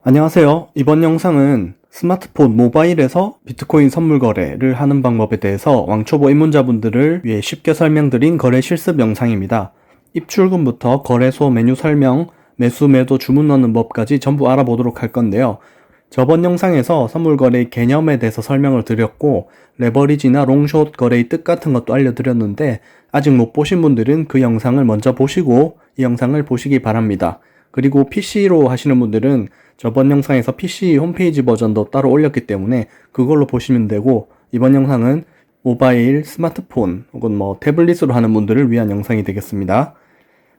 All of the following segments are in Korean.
안녕하세요. 이번 영상은 스마트폰 모바일에서 비트코인 선물 거래를 하는 방법에 대해서 왕초보 입문자분들을 위해 쉽게 설명드린 거래 실습 영상입니다. 입출금부터 거래소 메뉴 설명, 매수 매도 주문 넣는 법까지 전부 알아보도록 할 건데요. 저번 영상에서 선물 거래의 개념에 대해서 설명을 드렸고 레버리지나 롱숏 거래의 뜻 같은 것도 알려드렸는데 아직 못 보신 분들은 그 영상을 먼저 보시고 이 영상을 보시기 바랍니다. 그리고 PC로 하시는 분들은 저번 영상에서 PC 홈페이지 버전도 따로 올렸기 때문에 그걸로 보시면 되고, 이번 영상은 모바일, 스마트폰 혹은 태블릿으로 하는 분들을 위한 영상이 되겠습니다.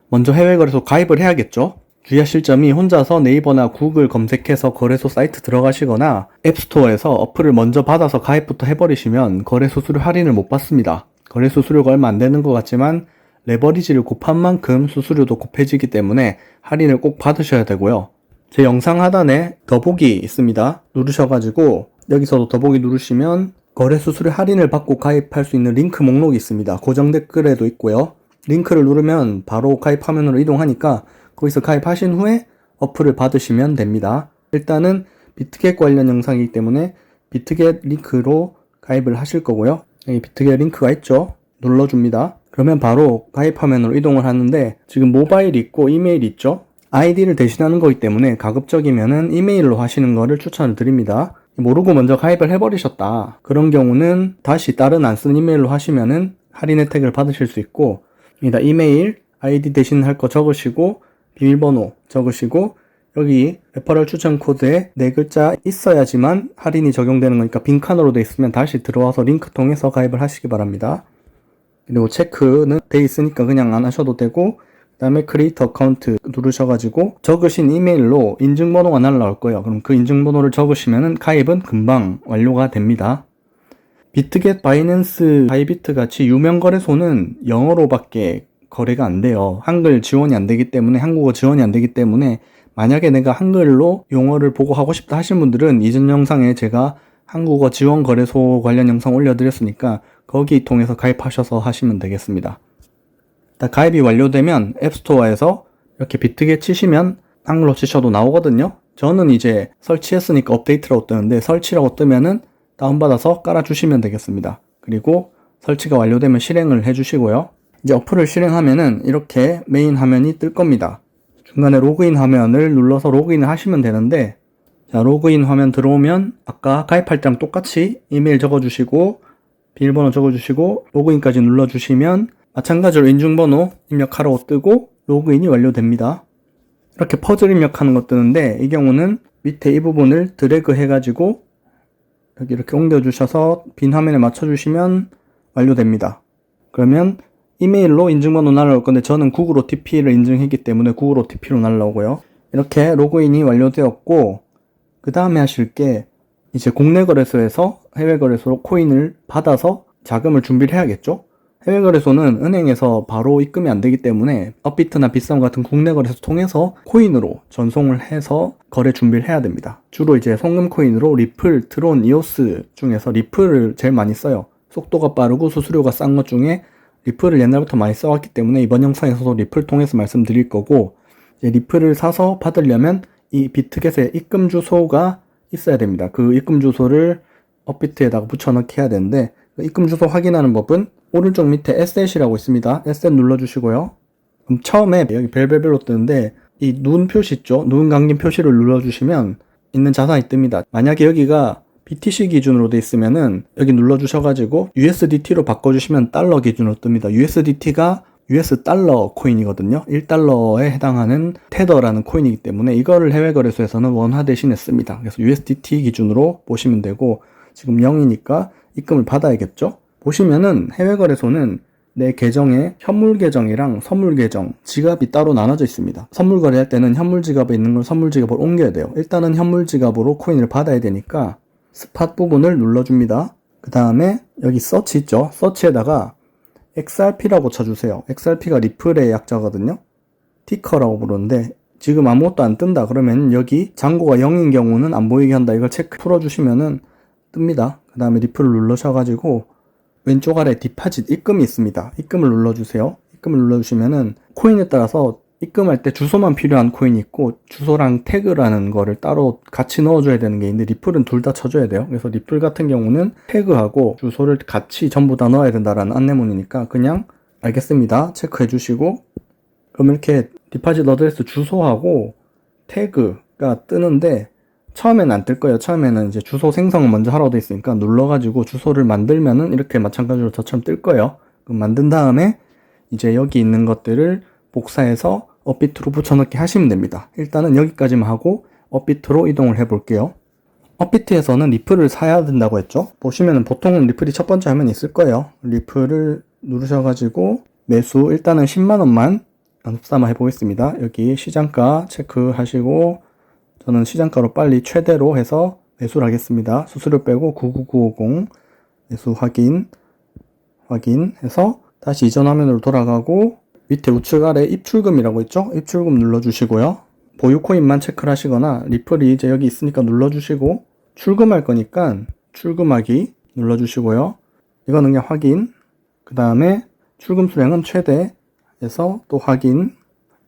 먼저 해외 거래소 가입을 해야겠죠? 주의하실 점이 혼자서 네이버나 구글 검색해서 거래소 사이트 들어가시거나 앱스토어에서 어플을 먼저 받아서 가입부터 해버리시면 거래 수수료 할인을 못 받습니다. 거래 수수료가 얼마 안 되는 것 같지만 레버리지를 곱한 만큼 수수료도 곱해지기 때문에 할인을 꼭 받으셔야 되고요. 제 영상 하단에 더보기 있습니다. 누르셔가지고 여기서도 더보기 누르시면 거래 수수료 할인을 받고 가입할 수 있는 링크 목록이 있습니다. 고정 댓글에도 있고요. 링크를 누르면 바로 가입 화면으로 이동하니까 거기서 가입하신 후에 어플을 받으시면 됩니다. 일단은 비트겟 관련 영상이기 때문에 비트겟 링크로 가입을 하실 거고요. 여기 비트겟 링크가 있죠? 눌러줍니다. 그러면 바로 가입 화면으로 이동을 하는데 지금 모바일이 있고 이메일이 있죠? 아이디를 대신하는 거기 때문에 가급적이면은 이메일로 하시는 거를 추천을 드립니다. 모르고 먼저 가입을 해버리셨다. 그런 경우는 다시 다른 안 쓰는 이메일로 하시면은 할인 혜택을 받으실 수 있고, 이메일, 아이디 대신 할 거 적으시고, 비밀번호 적으시고, 여기 레퍼럴 추천 코드에 4글자 있어야지만 할인이 적용되는 거니까 빈칸으로 돼 있으면 다시 들어와서 링크 통해서 가입을 하시기 바랍니다. 그리고 체크는 돼 있으니까 그냥 안 하셔도 되고, 그 다음에 크리에이터 어카운트 누르셔가지고 적으신 이메일로 인증번호가 날라올 거예요. 그럼 그 인증번호를 적으시면은 가입은 금방 완료가 됩니다. 비트겟, 바이낸스, 바이비트 같이 유명 거래소는 영어로밖에 거래가 안 돼요. 한글 지원이 안 되기 때문에, 한국어 지원이 안 되기 때문에 만약에 내가 한글로 용어를 보고 하고 싶다 하신 분들은 이전 영상에 제가 한국어 지원 거래소 관련 영상 올려드렸으니까 거기 통해서 가입하셔서 하시면 되겠습니다. 가입이 완료되면 앱스토어에서 이렇게 비트겟 치시면 한글로 치셔도 나오거든요. 저는 이제 설치했으니까 업데이트라고 뜨는데 설치라고 뜨면은 다운받아서 깔아주시면 되겠습니다. 그리고 설치가 완료되면 실행을 해주시고요. 이제 어플을 실행하면은 이렇게 메인 화면이 뜰 겁니다. 중간에 로그인 화면을 눌러서 로그인을 하시면 되는데, 자, 로그인 화면 들어오면 아까 가입할 때랑 똑같이 이메일 적어주시고 비밀번호 적어주시고 로그인까지 눌러주시면 마찬가지로 인증번호 입력하라고 뜨고 로그인이 완료됩니다. 이렇게 퍼즐 입력하는 거 뜨는데 이 경우는 밑에 이 부분을 드래그 해가지고 여기 이렇게 옮겨주셔서 빈 화면에 맞춰주시면 완료됩니다. 그러면 이메일로 인증번호 날라올 건데 저는 구글 OTP를 인증했기 때문에 구글 OTP로 날라오고요. 이렇게 로그인이 완료되었고 그 다음에 하실 게 이제 국내 거래소에서 해외 거래소로 코인을 받아서 자금을 준비를 해야겠죠? 해외 거래소는 은행에서 바로 입금이 안 되기 때문에 업비트나 비썸 같은 국내 거래소 통해서 코인으로 전송을 해서 거래 준비를 해야 됩니다. 주로 이제 송금 코인으로 리플, 트론, 이오스 중에서 리플을 제일 많이 써요. 속도가 빠르고 수수료가 싼 것 중에 리플을 옛날부터 많이 써왔기 때문에 이번 영상에서도 리플 통해서 말씀드릴 거고, 이제 리플을 사서 받으려면 이 비트겟의 입금 주소가 있어야 됩니다. 그 입금 주소를 업비트에다가 붙여넣기 해야 되는데 입금 주소 확인하는 법은 오른쪽 밑에 에셋이라고 있습니다. 에셋 눌러주시고요. 그럼 처음에 여기 벨벨벨로 뜨는데 이 눈 표시 있죠? 눈 감긴 표시를 눌러주시면 있는 자산이 뜹니다. 만약에 여기가 BTC 기준으로 돼 있으면은 여기 눌러주셔가지고 USDT로 바꿔주시면 달러 기준으로 뜹니다. USDT가 US 달러 코인이거든요. 1달러에 해당하는 테더라는 코인이기 때문에 이거를 해외 거래소에서는 원화 대신에 씁니다. 그래서 USDT 기준으로 보시면 되고, 지금 0이니까 입금을 받아야겠죠? 보시면은 해외 거래소는 내 계정에 현물 계정이랑 선물 계정, 지갑이 따로 나눠져 있습니다. 선물 거래할 때는 현물 지갑에 있는 걸 선물 지갑으로 옮겨야 돼요. 일단은 현물 지갑으로 코인을 받아야 되니까 스팟 부분을 눌러줍니다. 그 다음에 여기 서치 있죠? 서치에다가 XRP라고 쳐주세요. XRP가 리플의 약자거든요. 티커라고 부르는데 지금 아무것도 안 뜬다 그러면 여기 잔고가 0인 경우는 안 보이게 한다. 이걸 체크 풀어주시면은 뜹니다. 그 다음에 리플을 눌러셔가지고 왼쪽 아래 디파짓 입금이 있습니다. 입금을 눌러주세요. 입금을 눌러주시면은 코인에 따라서 입금할 때 주소만 필요한 코인이 있고 주소랑 태그라는 거를 따로 같이 넣어줘야 되는 게 있는데 리플은 둘 다 쳐줘야 돼요. 그래서 리플 같은 경우는 태그하고 주소를 같이 전부 다 넣어야 된다라는 안내문이니까 그냥 알겠습니다 체크해 주시고, 그럼 이렇게 디파짓 어드레스 주소하고 태그가 뜨는데 처음에는 안 뜰 거예요. 처음에는 이제 주소 생성을 먼저 하라고 돼 있으니까 눌러가지고 주소를 만들면은 이렇게 마찬가지로 저처럼 뜰 거예요. 그럼 만든 다음에 이제 여기 있는 것들을 복사해서 업비트로 붙여넣기 하시면 됩니다. 일단은 여기까지만 하고 업비트로 이동을 해 볼게요. 업비트에서는 리플을 사야 된다고 했죠. 보시면은 보통은 리플이 첫 번째 화면에 있을 거예요. 리플을 누르셔가지고 매수 일단은 10만원만 흡사만 해보겠습니다. 여기 시장가 체크하시고 저는 시장가로 빨리 최대로 해서 매수를 하겠습니다. 수수료 빼고 99950 매수 확인해서 다시 이전 화면으로 돌아가고 밑에 우측 아래 입출금이라고 있죠? 입출금 눌러주시고요. 보유 코인만 체크를 하시거나 리플이 이제 여기 있으니까 눌러주시고 출금할 거니까 출금하기 눌러주시고요. 이거는 그냥 확인. 그 다음에 출금 수량은 최대에서 또 확인.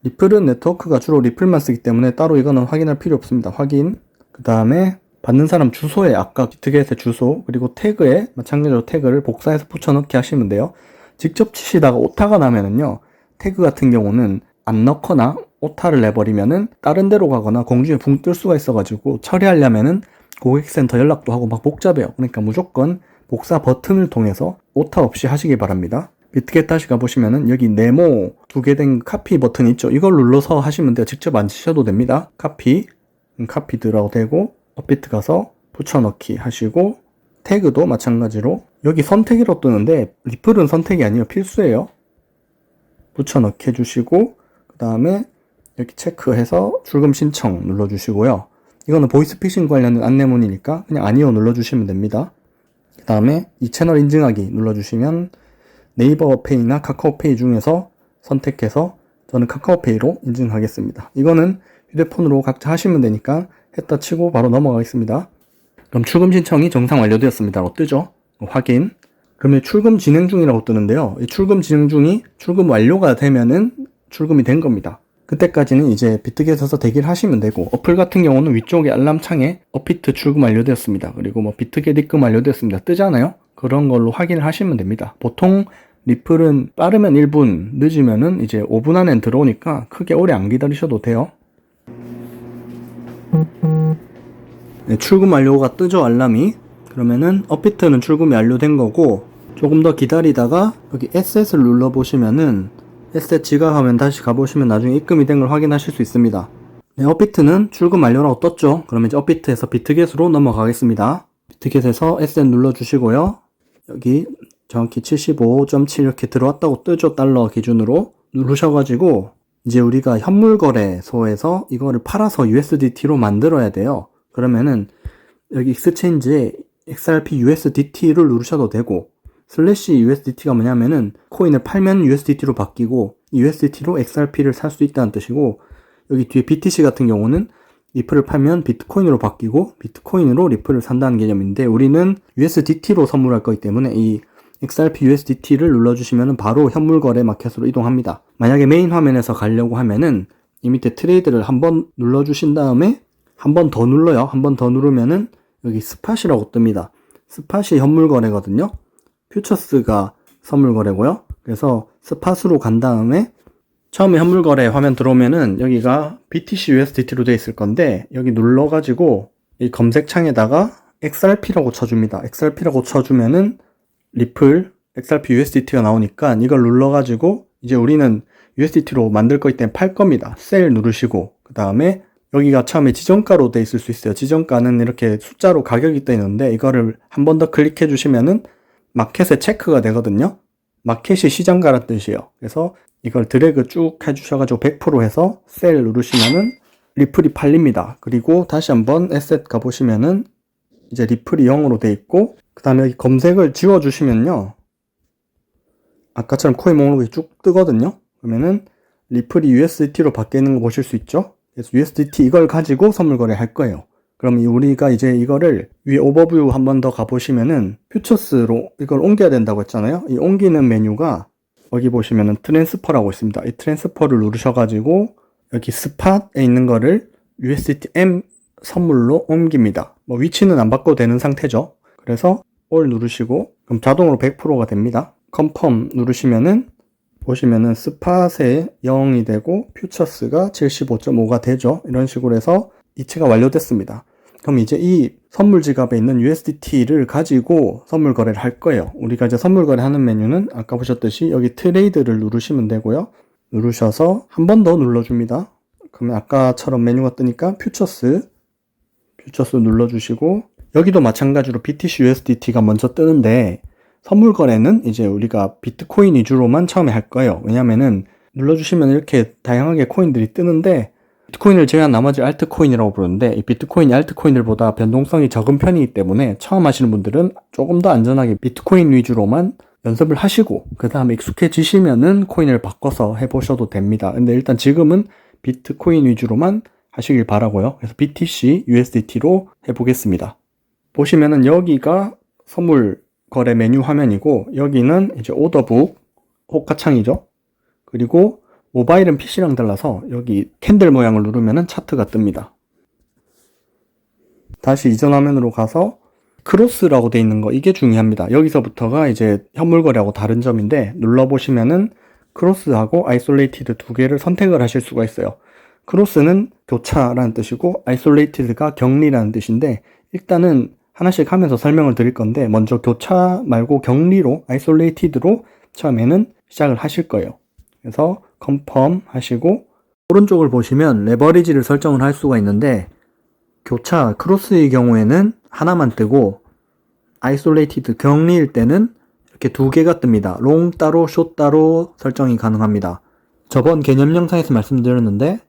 리플은 네트워크가 주로 리플만 쓰기 때문에 따로 이거는 확인할 필요 없습니다. 확인. 그 다음에 받는 사람 주소에 아까 비트겟의 주소 그리고 태그에 마찬가지로 태그를 복사해서 붙여넣기 하시면 돼요. 직접 치시다가 오타가 나면은요, 태그 같은 경우는 안 넣거나 오타를 내버리면은 다른 데로 가거나 공중에 붕 뜰 수가 있어가지고 처리하려면은 고객센터 연락도 하고 막 복잡해요. 그러니까 무조건 복사 버튼을 통해서 오타 없이 하시기 바랍니다. 비트겟 다시 가보시면은 여기 네모 두 개 된 카피 버튼 있죠. 이걸 눌러서 하시면 돼요. 직접 안 치셔도 됩니다. 카피 들어가도 되고 업비트 가서 붙여넣기 하시고 태그도 마찬가지로 여기 선택이라고 뜨는데 리플은 선택이 아니에요. 필수예요. 붙여넣기 해주시고 그 다음에 여기 체크해서 출금 신청 눌러주시고요. 이거는 보이스피싱 관련된 안내문이니까 그냥 아니요 눌러주시면 됩니다. 그 다음에 이 채널 인증하기 눌러주시면 네이버 페이나 카카오페이 중에서 선택해서 저는 카카오페이로 인증하겠습니다. 이거는 휴대폰으로 각자 하시면 되니까 했다 치고 바로 넘어가겠습니다. 그럼 출금 신청이 정상 완료되었습니다라고 뜨죠. 확인. 그러면 출금 진행 중이라고 뜨는데요. 이 출금 진행 중이 출금 완료가 되면은 출금이 된 겁니다. 그때까지는 이제 비트겟에서 대기를 하시면 되고, 어플 같은 경우는 위쪽에 알람창에 업비트 출금 완료되었습니다. 그리고 뭐 비트겟 입금 완료되었습니다. 뜨잖아요. 그런 걸로 확인을 하시면 됩니다. 보통 리플은 빠르면 1분, 늦으면은 이제 5분 안에 들어오니까 크게 오래 안 기다리셔도 돼요. 네, 출금 완료가 뜨죠, 알람이. 그러면은 업비트는 출금이 완료된 거고, 조금 더 기다리다가 여기 에셋을 눌러보시면은 에셋 지각하면 다시 가보시면 나중에 입금이 된 걸 확인하실 수 있습니다. 네, 업비트는 출금 완료라고 떴죠. 그러면 이제 업비트에서 비트겟으로 넘어가겠습니다. 비트겟에서 에셋 눌러주시고요. 여기 정확히 75.7 이렇게 들어왔다고 뜨죠. 달러 기준으로 누르셔가지고 이제 우리가 현물거래소에서 이거를 팔아서 USDT로 만들어야 돼요. 그러면은 여기 익스체인지에 XRP USDT를 누르셔도 되고, 슬래시 USDT가 뭐냐면은 코인을 팔면 USDT로 바뀌고 USDT로 XRP를 살 수 있다는 뜻이고, 여기 뒤에 BTC 같은 경우는 리플을 팔면 비트코인으로 바뀌고 비트코인으로 리플을 산다는 개념인데, 우리는 USDT로 선물할 거기 때문에 이 XRP USDT를 눌러주시면 바로 현물거래 마켓으로 이동합니다. 만약에 메인 화면에서 가려고 하면은 이 밑에 트레이드를 한번 눌러주신 다음에 한 번 더 눌러요. 한 번 더 누르면은 여기 스팟이라고 뜹니다. 스팟이 현물거래거든요. 퓨처스가 선물거래고요. 그래서 스팟으로 간 다음에 처음에 현물거래 화면 들어오면은 여기가 BTC USDT로 되어 있을 건데, 여기 눌러가지고 이 검색창에다가 XRP라고 쳐줍니다. XRP라고 쳐주면은 리플 XRP USDT가 나오니까 이걸 눌러가지고 이제 우리는 USDT로 만들 거기 때문에 팔 겁니다. 셀 누르시고 그 다음에 여기가 처음에 지정가로 돼 있을 수 있어요. 지정가는 이렇게 숫자로 가격이 떠 있는데 이거를 한 번 더 클릭해 주시면은 마켓에 체크가 되거든요. 마켓이 시장가란 뜻이에요. 그래서 이걸 드래그 쭉 해주셔가지고 100% 해서 셀 누르시면은 리플이 팔립니다. 그리고 다시 한번 에셋 가보시면은 이제 리플이 0으로 돼 있고, 그 다음에 여기 검색을 지워주시면요, 아까처럼 코인 목록이 쭉 뜨거든요. 그러면은 리플이 USDT로 바뀌는 거 보실 수 있죠. 그래서 USDT 이걸 가지고 선물 거래 할 거예요. 그럼 우리가 이제 이거를 위에 오버뷰 한 번 더 가보시면은 퓨처스로 이걸 옮겨야 된다고 했잖아요. 이 옮기는 메뉴가 여기 보시면은 트랜스퍼라고 있습니다. 이 트랜스퍼를 누르셔가지고 여기 스팟에 있는 거를 USDT-M 선물로 옮깁니다. 뭐 위치는 안 바꿔도 되는 상태죠. 그래서 all 누르시고 그럼 자동으로 100%가 됩니다. 컨펌 누르시면은 보시면은 스팟에 0이 되고 퓨처스가 75.5가 되죠. 이런 식으로 해서 이체가 완료됐습니다. 그럼 이제 이 선물 지갑에 있는 USDT를 가지고 선물 거래를 할 거예요. 우리가 이제 선물 거래하는 메뉴는 아까 보셨듯이 여기 트레이드를 누르시면 되고요. 누르셔서 한 번 더 눌러줍니다. 그러면 아까처럼 메뉴가 뜨니까 퓨처스 눌러주시고 여기도 마찬가지로 BTC USDT가 먼저 뜨는데 선물 거래는 이제 우리가 비트코인 위주로만 처음에 할 거예요. 왜냐면은 눌러주시면 이렇게 다양하게 코인들이 뜨는데 비트코인을 제외한 나머지 알트코인이라고 부르는데 이 비트코인이 알트코인들보다 변동성이 적은 편이기 때문에 처음 하시는 분들은 조금 더 안전하게 비트코인 위주로만 연습을 하시고 그 다음에 익숙해지시면은 코인을 바꿔서 해보셔도 됩니다. 근데 일단 지금은 비트코인 위주로만 하시길 바라고요. 그래서 BTC USDT로 해보겠습니다. 보시면은 여기가 선물 거래 메뉴 화면이고 여기는 이제 오더북 호가창이죠. 그리고 모바일은 PC랑 달라서 여기 캔들 모양을 누르면은 차트가 뜹니다. 다시 이전 화면으로 가서 크로스라고 돼 있는 거 이게 중요합니다. 여기서부터가 이제 현물 거래하고 다른 점인데 눌러보시면은 크로스하고 아이솔레이티드 두 개를 선택을 하실 수가 있어요. 크로스는 교차라는 뜻이고 아이솔레이티드가 격리라는 뜻인데 일단은 하나씩 하면서 설명을 드릴 건데 먼저 교차 말고 격리로 아이솔레이티드로 처음에는 시작을 하실 거예요. 그래서 컨펌 하시고 오른쪽을 보시면 레버리지를 설정을 할 수가 있는데 교차 크로스의 경우에는 하나만 뜨고 아이솔레이티드 격리일 때는 이렇게 두 개가 뜹니다. 롱 따로 숏 따로 설정이 가능합니다. 저번 개념 영상에서 말씀드렸는데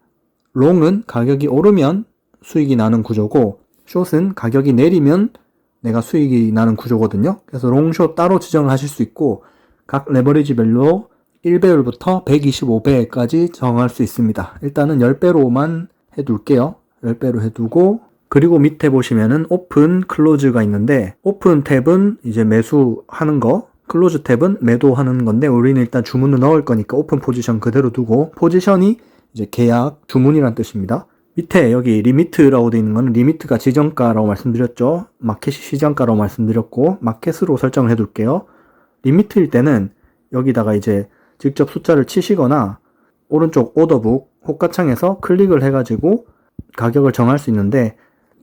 롱은 가격이 오르면 수익이 나는 구조고 숏은 가격이 내리면 내가 수익이 나는 구조거든요. 그래서 롱숏 따로 지정을 하실 수 있고 각 레버리지별로 1배율부터 125배까지 정할 수 있습니다. 일단은 10배로만 해둘게요. 10배로 해두고 그리고 밑에 보시면은 오픈, 클로즈가 있는데 오픈 탭은 이제 매수하는 거 클로즈 탭은 매도하는 건데 우리는 일단 주문을 넣을 거니까 오픈 포지션 그대로 두고 포지션이 이제 계약, 주문이란 뜻입니다. 밑에 여기 리미트라고 되어 있는 거는 리미트가 지정가라고 말씀드렸죠. 마켓이 시정가라고 말씀드렸고 마켓으로 설정을 해둘게요. 리미트일 때는 여기다가 이제 직접 숫자를 치시거나 오른쪽 오더북 호가창에서 클릭을 해가지고 가격을 정할 수 있는데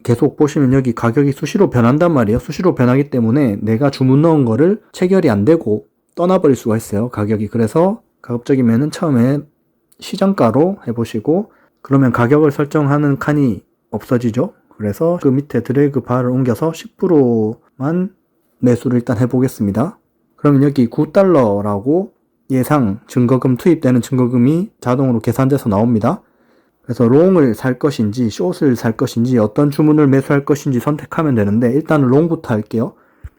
계속 보시면 여기 가격이 수시로 변한단 말이에요. 수시로 변하기 때문에 내가 주문 넣은 거를 체결이 안 되고 떠나버릴 수가 있어요. 가격이. 그래서 가급적이면은 처음에 시장가로 해보시고 그러면 가격을 설정하는 칸이 없어지죠. 그래서 그 밑에 드래그 바를 옮겨서 10%만 매수를 일단 해보겠습니다. 그러면 여기 9달러라고 예상 증거금 투입되는 증거금이 자동으로 계산돼서 나옵니다. 그래서 롱을 살 것인지 숏을 살 것인지 어떤 주문을 매수할 것인지 선택하면 되는데 일단은 롱부터 할게요.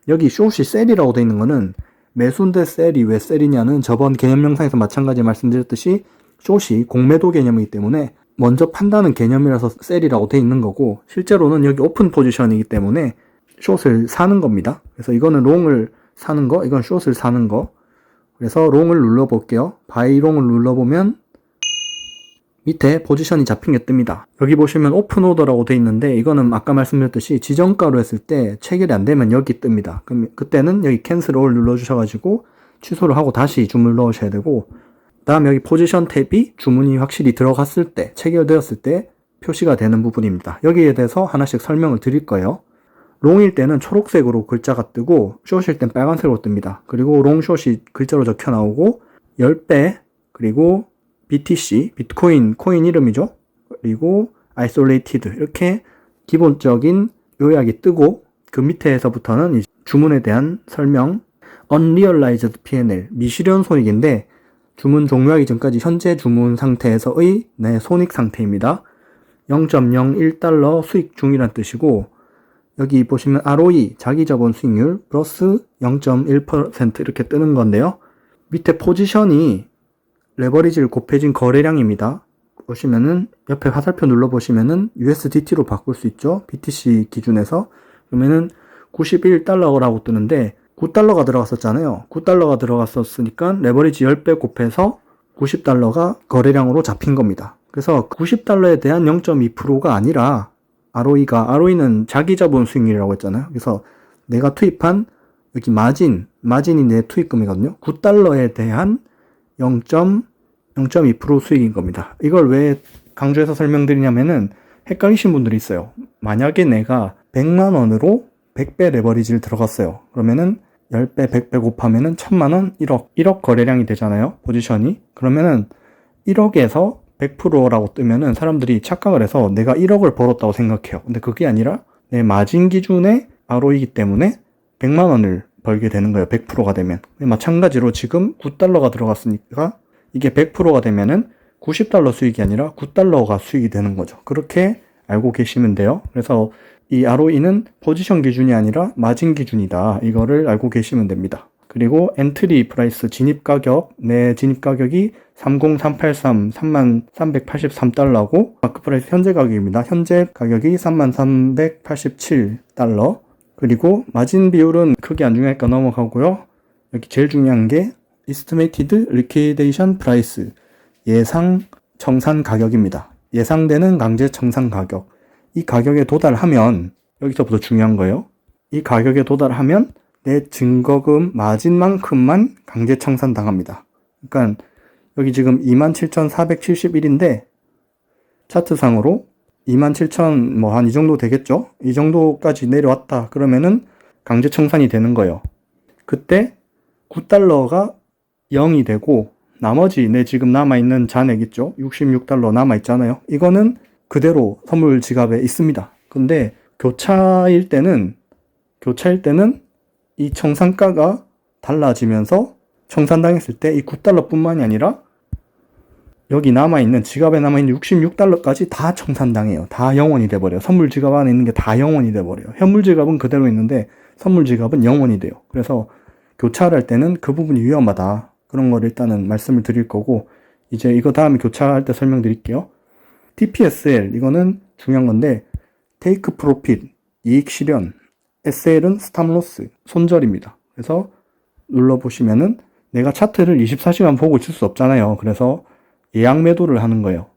여기 숏이 셀이라고 되어 있는 거는 매수인데 셀이 왜 셀이냐는 저번 개념 영상에서 마찬가지 말씀드렸듯이 숏이 공매도 개념이기 때문에 먼저 판다는 개념이라서 셀이라고 되어 있는 거고 실제로는 여기 오픈 포지션이기 때문에 숏을 사는 겁니다. 그래서 이거는 롱을 사는 거, 이건 숏을 사는 거. 그래서 롱을 눌러볼게요. 바이 롱을 눌러보면 밑에 포지션이 잡힌 게 뜹니다. 여기 보시면 오픈 오더라고 되어 있는데 이거는 아까 말씀드렸듯이 지정가로 했을 때 체결이 안 되면 여기 뜹니다. 그럼 그때는 여기 캔슬 올 눌러주셔가지고 취소를 하고 다시 주문을 넣으셔야 되고 다음 여기 포지션 탭이 주문이 확실히 들어갔을 때 체결되었을 때 표시가 되는 부분입니다. 여기에 대해서 하나씩 설명을 드릴 거예요. 롱일 때는 초록색으로 글자가 뜨고 숏일 땐 빨간색으로 뜹니다. 그리고 롱숏이 글자로 적혀 나오고 10배 그리고 BTC, 비트코인, 코인 이름이죠. 그리고 아이솔레이티드 이렇게 기본적인 요약이 뜨고 그 밑에서부터는 주문에 대한 설명 Unrealized P&L, 미실현 손익인데 주문 종료하기 전까지 현재 주문 상태에서의 내 손익 상태입니다. 0.01달러 수익 중이란 뜻이고 여기 보시면 ROE, 자기 자본 수익률 플러스 0.1% 이렇게 뜨는 건데요. 밑에 포지션이 레버리지를 곱해진 거래량입니다. 보시면은 옆에 화살표 눌러보시면은 USDT로 바꿀 수 있죠. BTC 기준에서. 그러면은 91달러라고 뜨는데 9달러가 들어갔었잖아요. 9달러가 들어갔었으니까 레버리지 10배 곱해서 90달러가 거래량으로 잡힌 겁니다. 그래서 90달러에 대한 0.2%가 아니라 ROE는 자기 자본 수익률이라고 했잖아요. 그래서 내가 투입한 여기 마진이 내 투입금이거든요. 9달러에 대한 0.2% 수익인 겁니다. 이걸 왜 강조해서 설명드리냐면은 헷갈리신 분들이 있어요. 만약에 내가 100만 원으로 100배 레버리지를 들어갔어요. 그러면은 10배, 100배 곱하면은 1000만 원, 1억 거래량이 되잖아요. 포지션이. 그러면은 1억에서 100%라고 뜨면은 사람들이 착각을 해서 내가 1억을 벌었다고 생각해요. 근데 그게 아니라 내 마진 기준의 ROE이기 때문에 100만 원을 벌게 되는 거예요. 100%가 되면. 마찬가지로 지금 9달러가 들어갔으니까 이게 100%가 되면은 90달러 수익이 아니라 9달러가 수익이 되는 거죠. 그렇게 알고 계시면 돼요. 그래서 이 ROE는 포지션 기준이 아니라 마진 기준이다. 이거를 알고 계시면 됩니다. 그리고 엔트리 프라이스 진입 가격, 내 진입 가격이 30383, 3383달러고 마크 프라이스 현재 가격입니다. 현재 가격이 3387달러. 그리고 마진 비율은 크게 안 중요하니까 넘어가고요. 여기 제일 중요한 게 Estimated Liquidation Price, 예상 청산 가격입니다. 예상되는 강제 청산 가격. 이 가격에 도달하면, 여기서부터 중요한 거예요. 이 가격에 도달하면 내 증거금 마진만큼만 강제 청산 당합니다. 그러니까 여기 지금 27,471인데 차트상으로 27,000 뭐 한 이 정도 되겠죠? 이 정도까지 내려왔다. 그러면은 강제 청산이 되는 거예요. 그때 9달러가 0이 되고 나머지 내 지금 남아있는 잔액 있죠? 66달러 남아있잖아요. 이거는 그대로 선물 지갑에 있습니다. 근데 교차일 때는 이 청산가가 달라지면서 청산당했을 때 이 9달러 뿐만이 아니라 여기 남아있는, 지갑에 남아있는 66달러까지 다 청산당해요. 다 영원이 돼버려요. 선물 지갑 안에 있는 게 다 영원이 돼버려요. 현물 지갑은 그대로 있는데 선물 지갑은 영원이 돼요. 그래서 교차를 할 때는 그 부분이 위험하다. 그런 걸 일단은 말씀을 드릴 거고, 이제 이거 다음에 교차할 때 설명드릴게요. TPSL, 이거는 중요한 건데, Take Profit, 이익 실현, SL은 Stop Loss, 손절입니다. 그래서 눌러보시면은 내가 차트를 24시간 보고 있을 수 없잖아요. 그래서 예약 매도를 하는 거예요.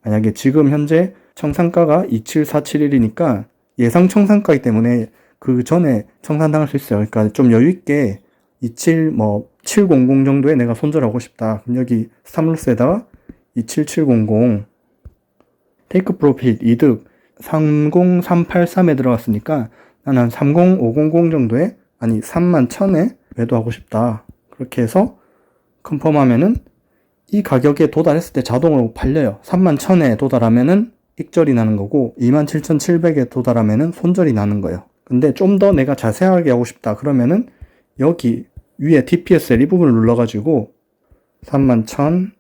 만약에 지금 현재 청산가가 27471이니까 예상 청산가이기 때문에 그 전에 청산당할 수 있어요. 그러니까 좀 여유있게 700 정도에 내가 손절하고 싶다. 그럼 여기 스탑로스에다가 27700 테이크 프로핏 이득 30383에 들어갔으니까 나는 한 30500 정도에, 아니 31,000에 매도하고 싶다. 그렇게 해서 컨펌하면은 이 가격에 도달했을 때 자동으로 팔려요. 31,000에 도달하면은 익절이 나는 거고 27,700에 도달하면은 손절이 나는 거예요. 근데 좀 더 내가 자세하게 하고 싶다 그러면은 여기 위에 TPSL 이 부분을 눌러가지고 31,000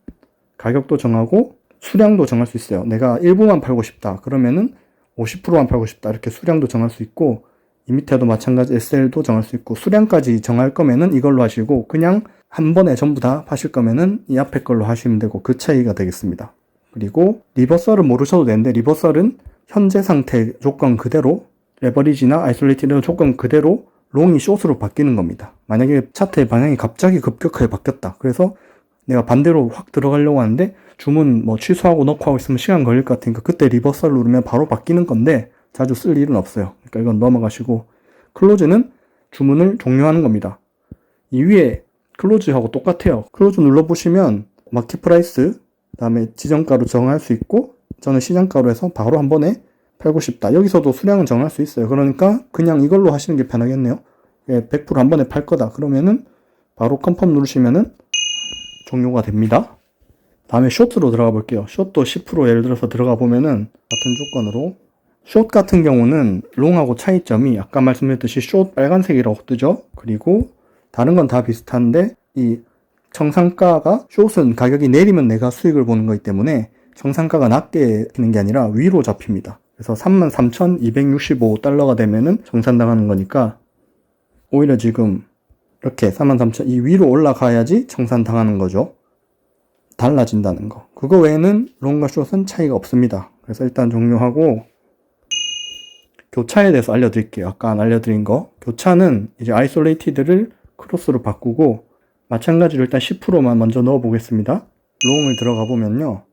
가격도 정하고 수량도 정할 수 있어요. 내가 일부만 팔고 싶다 그러면은 50%만 팔고 싶다 이렇게 수량도 정할 수 있고, 이 밑에도 마찬가지 SL도 정할 수 있고, 수량까지 정할 거면은 이걸로 하시고 그냥 한 번에 전부 다 파실 거면은 이 앞에 걸로 하시면 되고, 그 차이가 되겠습니다. 그리고 리버설은 모르셔도 되는데, 리버설은 현재 상태 조건 그대로, 레버리지나 아이솔레이티드 조건 그대로 롱이 숏으로 바뀌는 겁니다. 만약에 차트의 방향이 갑자기 급격하게 바뀌었다. 그래서 내가 반대로 확 들어가려고 하는데 주문 뭐 취소하고 넣고 하고 있으면 시간 걸릴 것 같으니까 그때 리버설 누르면 바로 바뀌는 건데 자주 쓸 일은 없어요. 그러니까 이건 넘어가시고, 클로즈는 주문을 종료하는 겁니다. 이 위에 클로즈하고 똑같아요. 클로즈 눌러보시면 마켓 프라이스, 그다음에 지정가로 정할 수 있고, 저는 시장가로 해서 바로 한 번에 팔고 싶다. 여기서도 수량은 정할 수 있어요. 그러니까 그냥 이걸로 하시는 게 편하겠네요. 100% 한 번에 팔 거다. 그러면은 바로 컨펌 누르시면은 종료가 됩니다. 다음에 숏으로 들어가 볼게요. 숏도 10% 예를 들어서 들어가 보면은 같은 조건으로, 숏 같은 경우는 롱하고 차이점이 아까 말씀드렸듯이 숏 빨간색이라고 뜨죠. 그리고 다른 건 다 비슷한데 이 청산가가, 숏은 가격이 내리면 내가 수익을 보는 거기 때문에 청산가가 낮게 되는 게 아니라 위로 잡힙니다. 그래서 33,265달러가 되면은 청산당하는 거니까 오히려 지금 이렇게 33,000 이 위로 올라가야지 청산당하는 거죠. 달라진다는 거. 그거 외에는 롱과 숏은 차이가 없습니다. 그래서 일단 종료하고 교차에 대해서 알려드릴게요. 아까 안 알려드린 거. 교차는 이제 아이솔레이티드를 크로스로 바꾸고, 마찬가지로 일단 10%만 먼저 넣어보겠습니다. 롱을 들어가 보면요.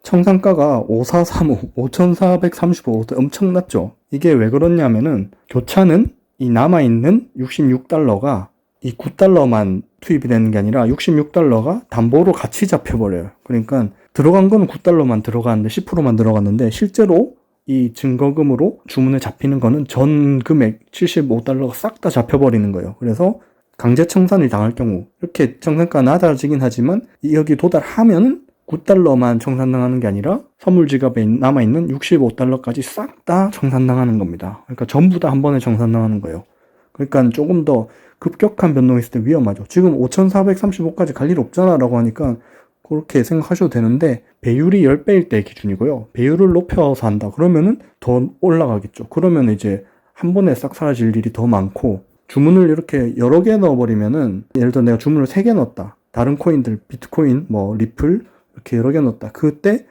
청산가가 5435, 5435 엄청났죠? 이게 왜 그렇냐면은, 교차는 이 남아있는 66달러가 이 9달러만 투입이 되는 게 아니라 66달러가 담보로 같이 잡혀버려요. 그러니까 들어간 거는 9달러만 들어갔는데 10%만 들어갔는데 실제로 이 증거금으로 주문에 잡히는 거는 전 금액 75달러가 싹 다 잡혀버리는 거예요. 그래서 강제 청산을 당할 경우 이렇게 청산가가 낮아지긴 하지만 여기 도달하면은 9달러만 청산당하는 게 아니라 선물 지갑에 남아있는 65달러까지 싹 다 청산당하는 겁니다. 그러니까 전부 다 한 번에 청산당하는 거예요. 그러니까 조금 더 급격한 변동이 있을 때 위험하죠. 지금 5,435까지 갈 일 없잖아 라고 하니까 그렇게 생각하셔도 되는데 배율이 10배일 때 기준이고요. 배율을 높여서 한다. 그러면은 더 올라가겠죠. 그러면 이제 한 번에 싹 사라질 일이 더 많고 주문을 이렇게 여러 개 넣어버리면은 예를 들어 내가 주문을 3개 넣었다. 다른 코인들, 비트코인, 리플 이렇게 여러 개 넣었다. 그때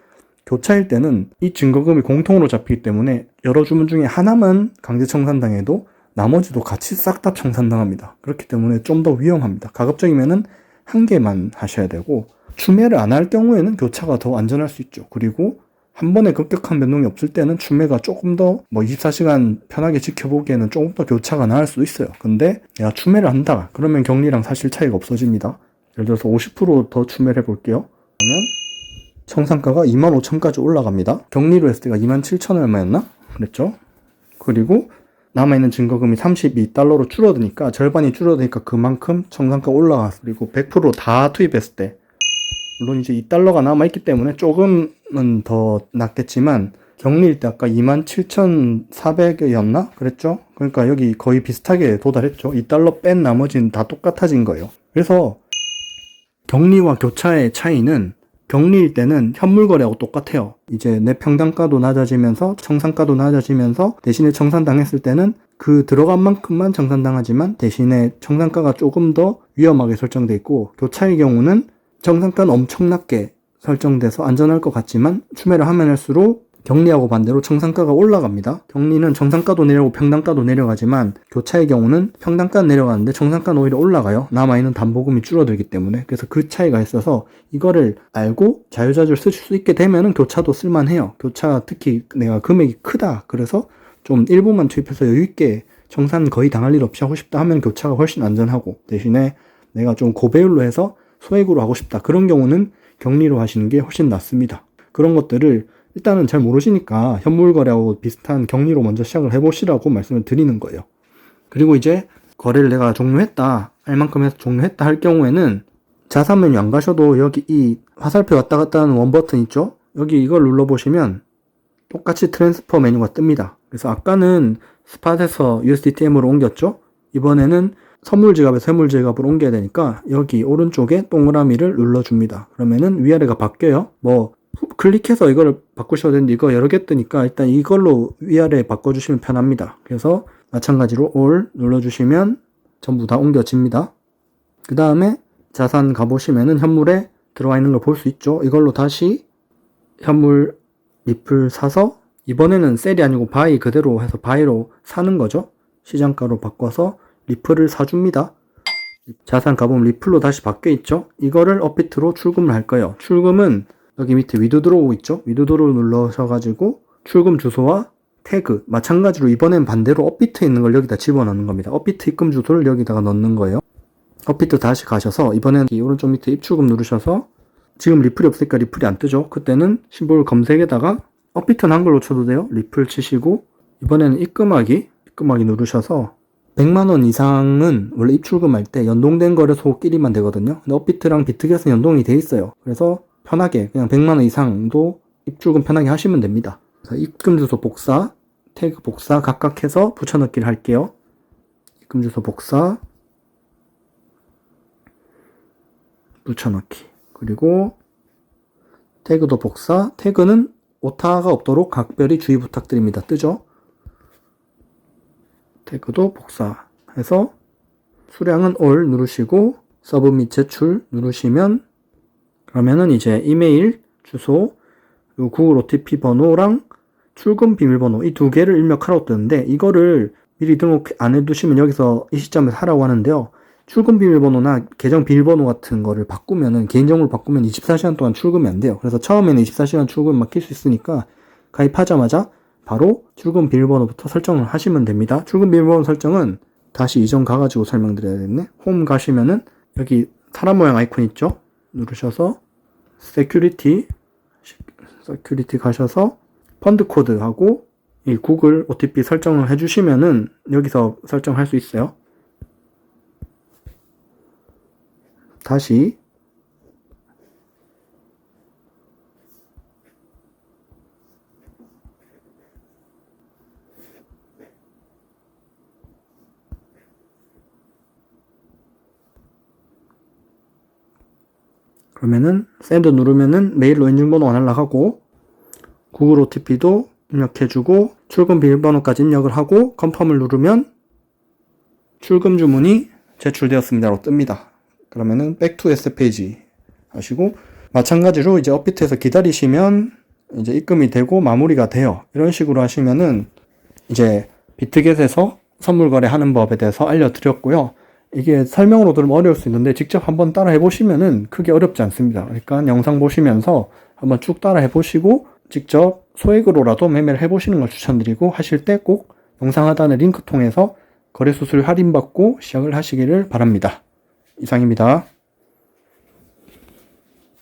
교차일 때는 이 증거금이 공통으로 잡히기 때문에 여러 주문 중에 하나만 강제 청산당해도 나머지도 같이 싹 다 청산당합니다. 그렇기 때문에 좀 더 위험합니다. 가급적이면은 한 개만 하셔야 되고 추매를 안 할 경우에는 교차가 더 안전할 수 있죠. 그리고 한 번에 급격한 변동이 없을 때는 추매가 조금 더 24시간 편하게 지켜보기에는 조금 더 교차가 나을 수도 있어요. 근데 내가 추매를 한다. 그러면 격리랑 사실 차이가 없어집니다. 예를 들어서 50%더 추매를 해볼게요. 그러면 청산가가 25,000까지 올라갑니다. 격리로 했을 때가 27,000 얼마였나? 그랬죠? 그리고 남아있는 증거금이 32달러로 줄어드니까 절반이 줄어드니까 그만큼 청산가 올라갔어. 그리고 100%다 투입했을 때 물론 이제 2달러가 남아있기 때문에 조금은 더 낫겠지만 격리일 때 아까 27,400이었나? 그랬죠? 그러니까 여기 거의 비슷하게 도달했죠. 2달러 뺀 나머지는 다 똑같아진 거예요. 그래서 격리와 교차의 차이는 격리일 때는 현물 거래하고 똑같아요. 이제 내 평당가도 낮아지면서 청산가도 낮아지면서 대신에 청산당했을 때는 그 들어간 만큼만 청산당하지만 대신에 청산가가 조금 더 위험하게 설정돼 있고 교차의 경우는 청산가는 엄청 낮게 설정돼서 안전할 것 같지만 추매를 하면 할수록 격리하고 반대로 청산가가 올라갑니다. 격리는 청산가도 내려오고 평당가도 내려가지만 교차의 경우는 평당가는 내려가는데 청산가는 오히려 올라가요. 남아있는 담보금이 줄어들기 때문에. 그래서 그 차이가 있어서 이거를 알고 자유자재로 쓰실 수 있게 되면은 교차도 쓸만해요. 교차 특히 내가 금액이 크다. 그래서 좀 일부만 투입해서 여유있게 청산 거의 당할 일 없이 하고 싶다 하면 교차가 훨씬 안전하고 대신에 내가 좀 고배율로 해서 소액으로 하고 싶다. 그런 경우는 격리로 하시는 게 훨씬 낫습니다. 그런 것들을 일단은 잘 모르시니까 현물 거래하고 비슷한 격리로 먼저 시작을 해보시라고 말씀을 드리는 거예요. 그리고 이제 거래를 내가 종료했다, 할 만큼 해서 종료했다 할 경우에는 자산 메뉴 안 가셔도 여기 이 화살표 왔다 갔다 하는 원 버튼 있죠? 여기 이걸 눌러보시면 똑같이 트랜스퍼 메뉴가 뜹니다. 그래서 아까는 스팟에서 USDTM으로 옮겼죠? 이번에는 선물 지갑에서 해물 지갑으로 옮겨야 되니까 여기 오른쪽에 동그라미를 눌러줍니다. 그러면은 위아래가 바뀌어요. 클릭해서 이거를 바꾸셔도 되는데 이거 여러 개 뜨니까 일단 이걸로 위아래 바꿔주시면 편합니다. 그래서 마찬가지로 All 눌러주시면 전부 다 옮겨집니다. 그 다음에 자산 가보시면은 현물에 들어와 있는 걸 볼 수 있죠. 이걸로 다시 현물 리플 사서 이번에는 셀이 아니고 바이 그대로 해서 바이로 사는 거죠. 시장가로 바꿔서 리플을 사줍니다. 자산 가보면 리플로 다시 바뀌어 있죠. 이거를 업비트로 출금을 할 거예요. 출금은 여기 밑에 위드드로우 있죠? 위드드로우 눌러셔가지고 출금 주소와 태그 마찬가지로 이번엔 반대로 업비트에 있는 걸 여기다 집어넣는 겁니다. 업비트 입금 주소를 여기다가 넣는 거예요. 업비트 다시 가셔서 이번엔 이 오른쪽 밑에 입출금 누르셔서 지금 리플이 없으니까 리플이 안 뜨죠? 그때는 심볼 검색에다가 업비트는 한글로 쳐도 돼요. 리플 치시고 이번에는 입금하기 누르셔서 100만원 이상은 원래 입출금할 때 연동된 거래소끼리만 되거든요. 근데 업비트랑 비트겟은 연동이 돼 있어요. 그래서 편하게 그냥 100만원 이상도 입출금 편하게 하시면 됩니다. 그래서 입금 주소 복사, 태그 복사 각각 해서 붙여넣기를 할게요. 입금 주소 복사, 붙여넣기. 그리고 태그도 복사, 태그는 오타가 없도록 각별히 주의 부탁드립니다. 뜨죠? 태그도 복사해서 수량은 all 누르시고 서브밋 제출 누르시면 그러면은 이제 이메일 주소 그리고 구글 OTP 번호랑 출금 비밀번호 이 두 개를 입력하라고 뜨는데 이거를 미리 등록 안 해두시면 여기서 이 시점에서 하라고 하는데요. 출금 비밀번호나 계정 비밀번호 같은 거를 바꾸면은 개인정보를 바꾸면 24시간 동안 출금이 안 돼요. 그래서 처음에는 24시간 출금 맡길 수 있으니까 가입하자마자 바로 출금 비밀번호부터 설정을 하시면 됩니다. 출금 비밀번호 설정은 다시 이전 가가지고 설명드려야겠네. 홈 가시면은 여기 사람 모양 아이콘 있죠? 누르셔서 세큐리티 가셔서 펀드 코드하고 이 구글 OTP 설정을 해주시면은 여기서 설정할 수 있어요. 다시 그러면은 샌드 누르면은 메일로 인증번호가 날라가고 구글 OTP도 입력해주고 출금 비밀번호까지 입력을 하고 컨펌을 누르면 출금 주문이 제출되었습니다라고 뜹니다. 그러면은 back to S 페이지 하시고 마찬가지로 이제 업비트에서 기다리시면 이제 입금이 되고 마무리가 돼요. 이런 식으로 하시면은 이제 비트겟에서 선물 거래하는 법에 대해서 알려드렸고요. 이게 설명으로 들으면 어려울 수 있는데 직접 한번 따라 해보시면은 크게 어렵지 않습니다. 그러니까 영상 보시면서 한번 쭉 따라 해보시고 직접 소액으로라도 매매를 해보시는 걸 추천드리고 하실 때 꼭 영상 하단의 링크 통해서 거래수수료 할인받고 시작을 하시기를 바랍니다. 이상입니다.